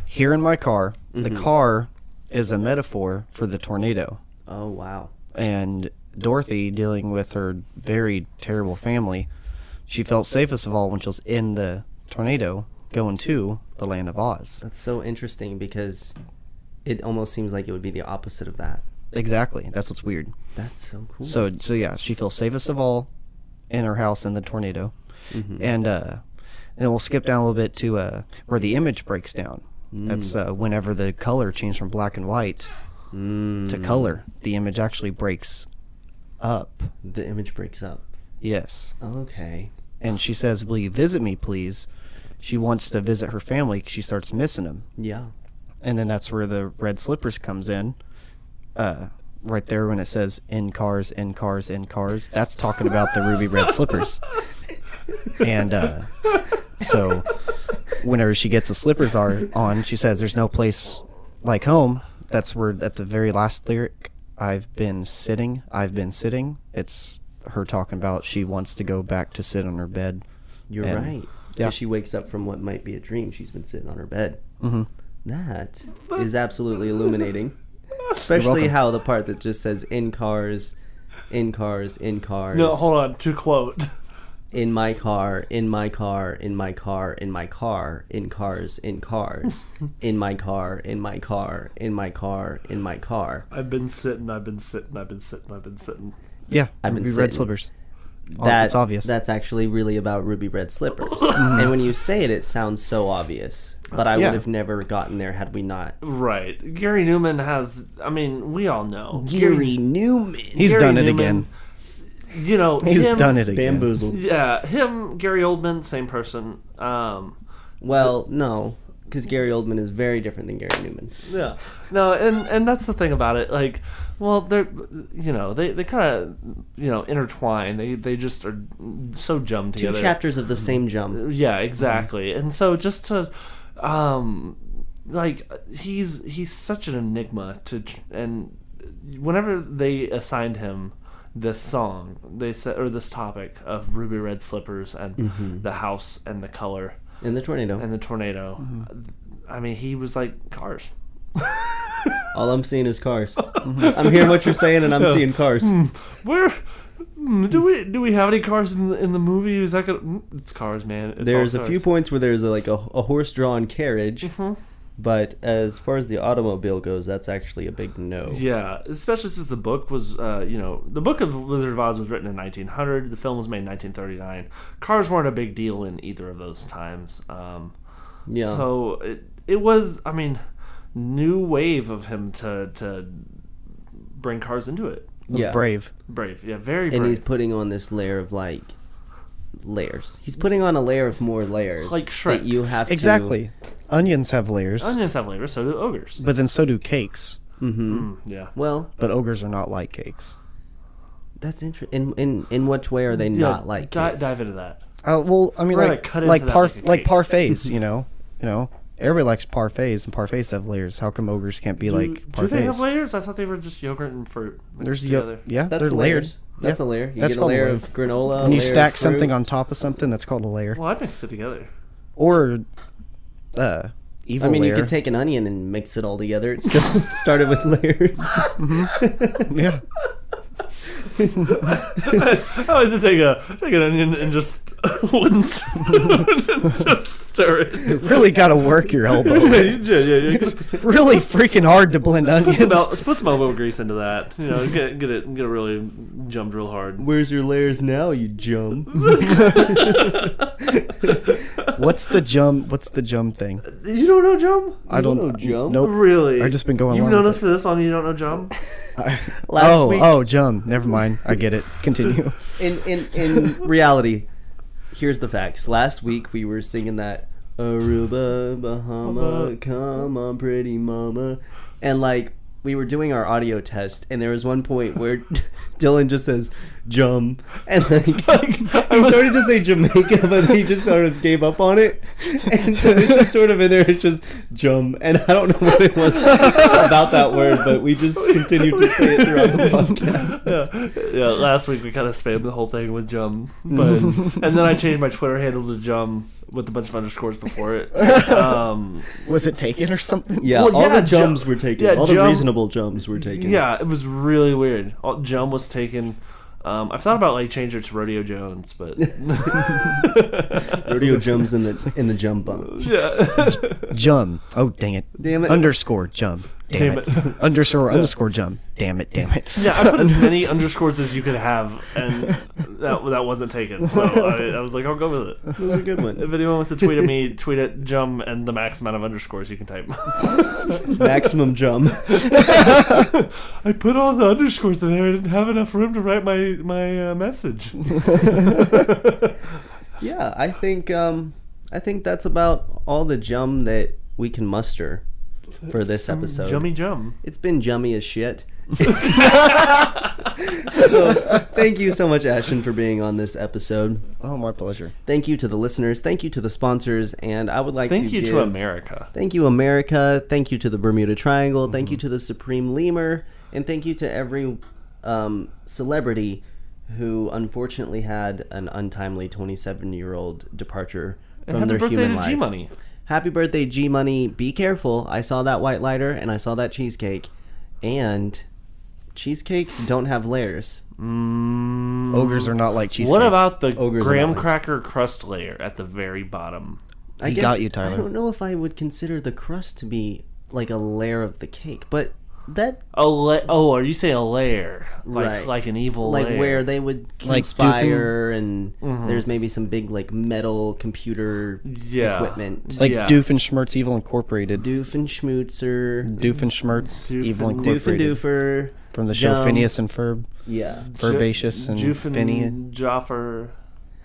here in my car, the car is a metaphor for the tornado. Oh, wow. And Dorothy, dealing with her very terrible family, she felt safest of all when she was in the tornado going to the land of Oz. That's so interesting because it almost seems like it would be the opposite of that. Exactly. That's what's weird. That's so cool. So yeah, she feels safest of all in her house in the tornado. And then we'll skip down a little bit to where the image breaks down. That's whenever the color changed from black and white to color, the image actually breaks up. The image breaks up. Yes. Okay. And she says, "Will you visit me, please?" She wants to visit her family 'cause she starts missing them. Yeah. And then that's where the red slippers comes in. Right there when it says in cars, in cars, in cars, that's talking about the ruby red slippers. And so whenever she gets the slippers on, she says there's no place like home. That's where at the very last lyric, I've been sitting. It's her talking about she wants to go back to sit on her bed. You're right. Yeah. Yeah. She wakes up from what might be a dream. She's been sitting on her bed. That is absolutely illuminating. Especially how the part that just says in cars, in cars, in cars. No, hold on. To quote. In my car, in my car, in my car, in my car, in cars, in cars, in my car, in my car, in my car, in my car. I've been sitting. Yeah, I've been ruby red sitting. Slippers. It's obvious. That's actually really about ruby red slippers. And when you say it, it sounds so obvious. But I would have never gotten there had we not. Right. Gary Newman has, I mean, we all know. Gary Newman. He's Gary done it Newman, again. You know, He's done it again. Bamboozled. Yeah, him, Gary Oldman, same person. Well, no, because Gary Oldman is very different than Gary Newman. Yeah. No, and that's the thing about it. Like, well, they're, you know, they kind of, you know, intertwine. They just are so jummed together. Two chapters of the same jump. Yeah, exactly. And so just to, like, he's such an enigma and whenever they assigned him this song, they said, or this topic of ruby red slippers and the house and the color And the tornado. I mean, he was like, cars. All I'm seeing is cars. I'm hearing what you're saying, and I'm seeing cars. Where do we have any cars in the movie? Is that gonna? It's cars, man. It's There's all a cars. few points where there's a horse-drawn carriage, but as far as the automobile goes, that's actually a big no. Yeah, especially since the book was, the book of Wizard of Oz was written in 1900. The film was made in 1939. Cars weren't a big deal in either of those times. Yeah. So it was, I mean, new wave of him to bring cars into it. Was brave. Brave, yeah, very brave. And he's putting on this layer of layers. He's putting on a layer of more layers. Like Shrek. That you have to... Exactly. Onions have layers. Onions have layers, so do ogres. But then so do cakes. Yeah. Well, But ogres are not like cakes. that's interesting. In which way are they not like cakes? Dive into that. Well, I mean, We're like gonna cut like into that like a cake. parfaits, you know, Everybody likes parfaits, and parfaits have layers. How come ogres can't be like parfaits? Do they have layers? I thought they were just yogurt and fruit mixed There's together. yeah, That's they're layered. layers. That's a layer. You That's get a called a layer layer. of granola. When you a layer stack of something fruit. on top of something, that's called a layer. Well, I'd mix it together. Or evil I mean, layer. you could take an onion and mix it all together. It still started with layers. yeah. I like to take an onion and just wooden spoon and just stir it. Really got to work your elbow. Yeah. It's really freaking hard to blend onions. Put some elbow grease into that. You know, get it really jummed real hard. Where's your layers now, you jum? What's the jum thing? You don't know Jum? I don't know jum? Nope. Really? I've just been going You've along known with us for this long and you don't know Jum? Last week, jum. Never mind. I get it. Continue. in reality, here's the facts. Last week we were singing that Aruba, Bahama, come on, pretty mama, and like we were doing our audio test, and there was one point where Dylan just says "jum," and like he started to say Jamaica, but he just sort of gave up on it, and so it's just sort of in there. It's just "jum," and I don't know what it was about that word, but we just continued to say it throughout the podcast. Yeah. Last week we kind of spammed the whole thing with Jum, but and then I changed my Twitter handle to Jum with a bunch of underscores before it. Was it taken or something? Yeah, Well, all yeah, the jums were taken. yeah, all the jum- reasonable jums were taken. Yeah, it was really weird. Jum was taken. I've thought about like changing it to Rodeo Jones, but Rodeo jums in the jum bump. yeah. Jum. Oh, dang it. Damn it. Underscore jum. Damn, Damn it. Underscore jum. Damn it. Yeah, I put as many underscores as you could have, and that wasn't taken. So I was like, I'll go with it. It was a good one. If anyone wants to tweet at me, tweet at Jum and the max amount of underscores you can type. Maximum jum. I put all the underscores in there. I didn't have enough room to write my message. Yeah, I think that's about all the jum that we can muster for this episode. Jummy Jum. It's been jummy as shit. So, thank you so much, Ashton, for being on this episode. Oh, my pleasure. Thank you to the listeners. Thank you to the sponsors. And I would like Thank to you give, to America. Thank you, America. Thank you to the Bermuda Triangle. Thank you to the Supreme Lemur. And thank you to every celebrity who unfortunately had an untimely 27-year-old departure And from happy their birthday human to life. G-Money. Happy birthday, G-Money. Be careful. I saw that white lighter and I saw that cheesecake. And cheesecakes don't have layers. Ogres are not like cheesecake. What about the Ogres are graham not like- cracker crust layer at the very bottom? I He guess, got you, Tyler. I don't know if I would consider the crust to be like a layer of the cake, but that Are you saying a layer? Right. Like an evil like layer? where they would Like conspire and there's maybe some big like metal computer Yeah. equipment. Like Yeah. Doofenshmirtz Evil Incorporated. Doofenschmutzer, Doofenshmirtz Evil Doofen- Incorporated. Doofendoofer. From the show Jum. Phineas and Ferb. Yeah. Herbaceous and Jufen Phineas. Joffer,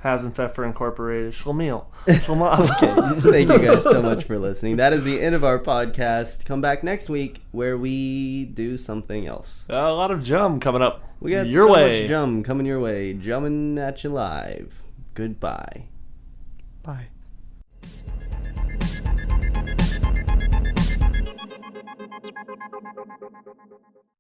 Hasenpfeffer Incorporated, Schlemiel. Schlemazel. Okay. Thank you guys so much for listening. That is the end of our podcast. Come back next week where we do something else. A lot of Jum coming up. We got your so way. much jum coming your way. Jumming at you live. Goodbye. Bye.